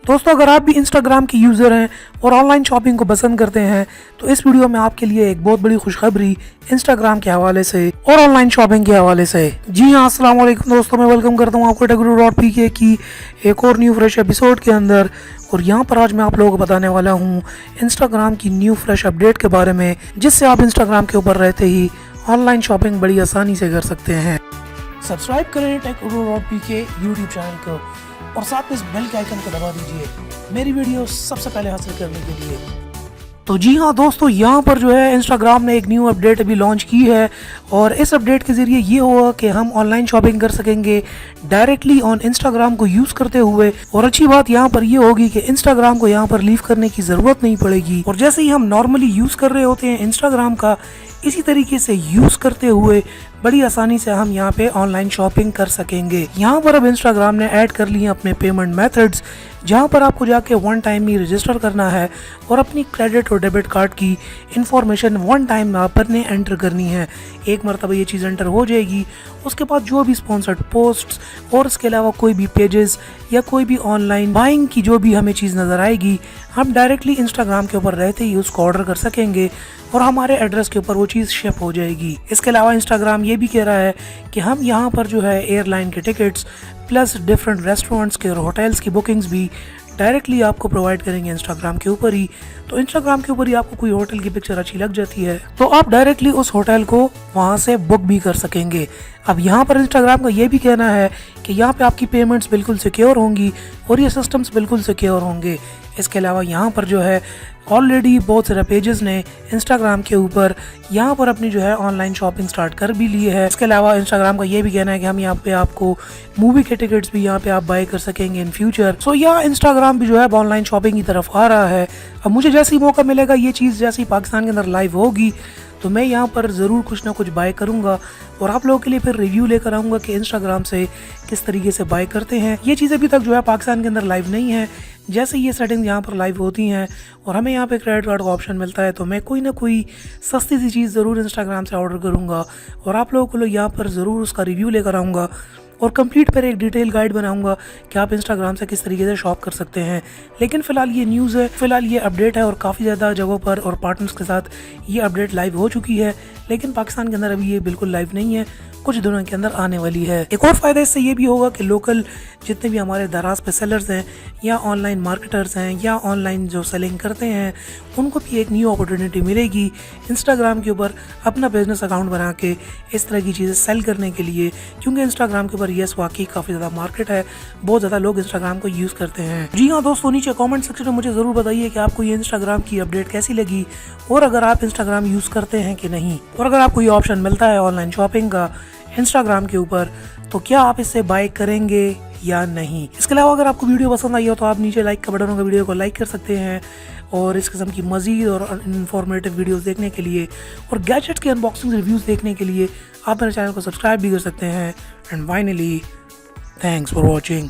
दोस्तों अगर आप भी इंस्टाग्राम के यूज़र हैं और ऑनलाइन शॉपिंग को पसंद करते हैं तो इस वीडियो में आपके लिए एक बहुत बड़ी खुशखबरी इंस्टाग्राम के हवाले से और ऑनलाइन शॉपिंग के हवाले से। जी हाँ, अस्सलाम वालेकुम दोस्तों, मैं वेलकम करता हूँ आपको टेकगुरु.pk की एक और न्यू फ्रेश एपिसोड के अंदर। और यहाँ पर आज मैं आप लोगों को बताने वाला हूँ इंस्टाग्राम की न्यू फ्रेश अपडेट के बारे में, जिससे आप इंस्टाग्राम के ऊपर रहते ही ऑनलाइन शॉपिंग बड़ी आसानी से कर सकते हैं। सब्सक्राइब करें टेकगुरु.pk यूट्यूब चैनल को और साथ में इस बेल के आइकन को दबा दीजिए मेरी वीडियो सबसे पहले हासिल करने के लिए। तो जी हाँ दोस्तों, यहाँ पर जो है इंस्टाग्राम ने एक न्यू अपडेट अभी लॉन्च की है और इस अपडेट के ज़रिए ये होगा कि हम ऑनलाइन शॉपिंग कर सकेंगे डायरेक्टली ऑन इंस्टाग्राम को यूज़ करते हुए। और अच्छी बात यहाँ पर ये होगी कि इंस्टाग्राम को यहाँ पर लीव करने की ज़रूरत नहीं पड़ेगी और जैसे ही हम नॉर्मली यूज़ कर रहे होते हैं इंस्टाग्राम का, इसी तरीके से यूज़ करते हुए बड़ी आसानी से हम यहाँ पे ऑनलाइन शॉपिंग कर सकेंगे। यहाँ पर अब इंस्टाग्राम ने ऐड कर लिए अपने पेमेंट मेथड्स, जहाँ पर आपको जाके वन टाइम ही रजिस्टर करना है और अपनी क्रेडिट और डेबिट कार्ड की इंफॉर्मेशन वन टाइम पर ने एंटर करनी है। एक मरतबा ये चीज़ एंटर हो जाएगी, उसके बाद जो भी स्पॉन्सर्ड पोस्ट्स और इसके अलावा कोई भी पेजेस या कोई भी ऑनलाइन बाइंग की जो भी हमें चीज़ नज़र आएगी, हम डायरेक्टली इंस्टाग्राम के ऊपर रहते ही उसको ऑर्डर कर सकेंगे और हमारे एड्रेस के ऊपर वो चीज़ शिप हो जाएगी। इसके अलावा इंस्टाग्राम ये भी कह रहा है कि हम यहाँ पर जो है एयरलाइन के टिकट्स प्लस डिफरेंट रेस्टोरेंट्स के और होटल्स की बुकिंग्स भी डायरेक्टली आपको प्रोवाइड करेंगे इंस्टाग्राम के ऊपर ही। तो इंस्टाग्राम के ऊपर ही आपको कोई होटल की पिक्चर अच्छी लग जाती है तो आप डायरेक्टली उस होटल को वहाँ से बुक भी कर सकेंगे। अब यहाँ पर इंस्टाग्राम का ये भी कहना है कि यहाँ पे आपकी पेमेंट्स बिल्कुल सिक्योर होंगी और ये सिस्टम्स बिल्कुल सिक्योर होंगे। इसके अलावा यहाँ पर जो है ऑलरेडी बहुत सारे पेजेस ने इंस्टाग्राम के ऊपर यहाँ पर अपनी जो है ऑनलाइन शॉपिंग स्टार्ट कर भी ली है। इसके अलावा इंस्टाग्राम का ये भी कहना है कि हम यहाँ पे आपको मूवी के टिकट्स भी यहाँ पे आप बाय कर सकेंगे इन फ्यूचर। सो यहाँ इंस्टाग्राम भी जो है ऑनलाइन शॉपिंग की तरफ आ रहा है। अब मुझे जैसे ही मौका मिलेगा, ये चीज़ जैसे ही पाकिस्तान के अंदर लाइव होगी तो मैं यहाँ पर ज़रूर कुछ ना कुछ बाय करूँगा और आप लोगों के लिए फिर रिव्यू लेकर आऊँगा कि इंस्टाग्राम से किस तरीके से बाय करते हैं। ये चीज़ अभी तक जो है पाकिस्तान के अंदर लाइव नहीं है। जैसे ये सेटिंग यहाँ पर लाइव होती हैं और हमें यहाँ पे क्रेडिट कार्ड का ऑप्शन मिलता है तो मैं कोई ना कोई सस्ती सी चीज़ ज़रूर इंस्टाग्राम से ऑर्डर करूँगा और आप लोगों को यहाँ पर ज़रूर उसका रिव्यू लेकर आऊँगा और कंप्लीट पर एक डिटेल गाइड बनाऊंगा कि आप इंस्टाग्राम से किस तरीके से शॉप कर सकते हैं। लेकिन फ़िलहाल ये न्यूज़ है, फ़िलहाल ये अपडेट है और काफ़ी ज़्यादा जगहों पर और पार्टनर्स के साथ ये अपडेट लाइव हो चुकी है, लेकिन पाकिस्तान के अंदर अभी ये बिल्कुल लाइव नहीं है, कुछ दिनों के अंदर आने वाली है। एक और फ़ायदा इससे ये भी होगा कि लोकल जितने भी हमारे दराज पे सेलर्स हैं या ऑनलाइन मार्केटर्स हैं या ऑनलाइन जो सेलिंग करते हैं, उनको भी एक न्यू अपॉर्चुनिटी मिलेगी इंस्टाग्राम के ऊपर अपना बिजनेस अकाउंट बना के इस तरह की चीज़ें सेल करने के लिए, क्योंकि इंस्टाग्राम के ऊपर यस वाकई काफ़ी ज़्यादा मार्केट है, बहुत ज़्यादा लोग इंस्टाग्राम को यूज़ करते हैं। जी हाँ दोस्तों, नीचे कॉमेंट सेक्शन में मुझे ज़रूर बताइए कि आपको ये इंस्टाग्राम की अपडेट कैसी लगी और अगर आप इंस्टाग्राम यूज़ करते हैं कि नहीं, और अगर आपको ये ऑप्शन मिलता है ऑनलाइन शॉपिंग का इंस्टाग्राम के ऊपर तो क्या आप इससे बाय करेंगे या नहीं। इसके अलावा अगर आपको वीडियो पसंद आई हो तो आप नीचे लाइक का बटन होगा, वीडियो को लाइक कर सकते हैं और इस किस्म की मज़ीद और इन्फॉर्मेटिव वीडियोस देखने के लिए और गैजेट्स के अनबॉक्सिंग रिव्यूज़ देखने के लिए आप मेरे चैनल को सब्सक्राइब भी कर सकते हैं। And finally, thanks for watching.